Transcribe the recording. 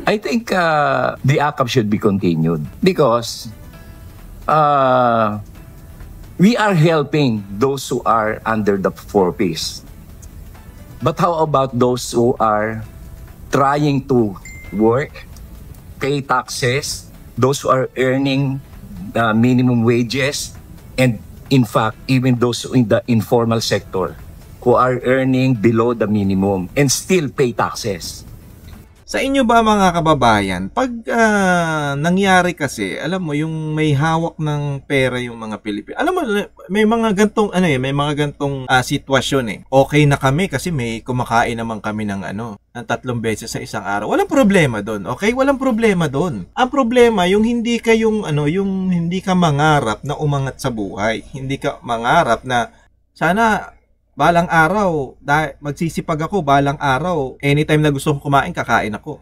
I think the AKAP should be continued because we are helping those who are under the 4Ps. But how about those who are trying to work, pay taxes, those who are earning minimum wages, and in fact, even those in the informal sector who are earning below the minimum and still pay taxes? Sa inyo ba mga kababayan, pag nangyari kasi, alam mo, yung may hawak ng pera yung mga Pilipino. Alam mo, may mga gantong, may mga gantong sitwasyon eh. Okay na kami kasi may kumakain naman kami ng ng 3 beses sa isang araw. Walang problema doon, okay? Walang problema doon. Ang problema, yung hindi ka yung hindi ka mangarap na umangat sa buhay. Hindi ka mangarap na sana balang araw, magsisipag ako, balang araw, anytime na gusto kong kumain, kakain ako.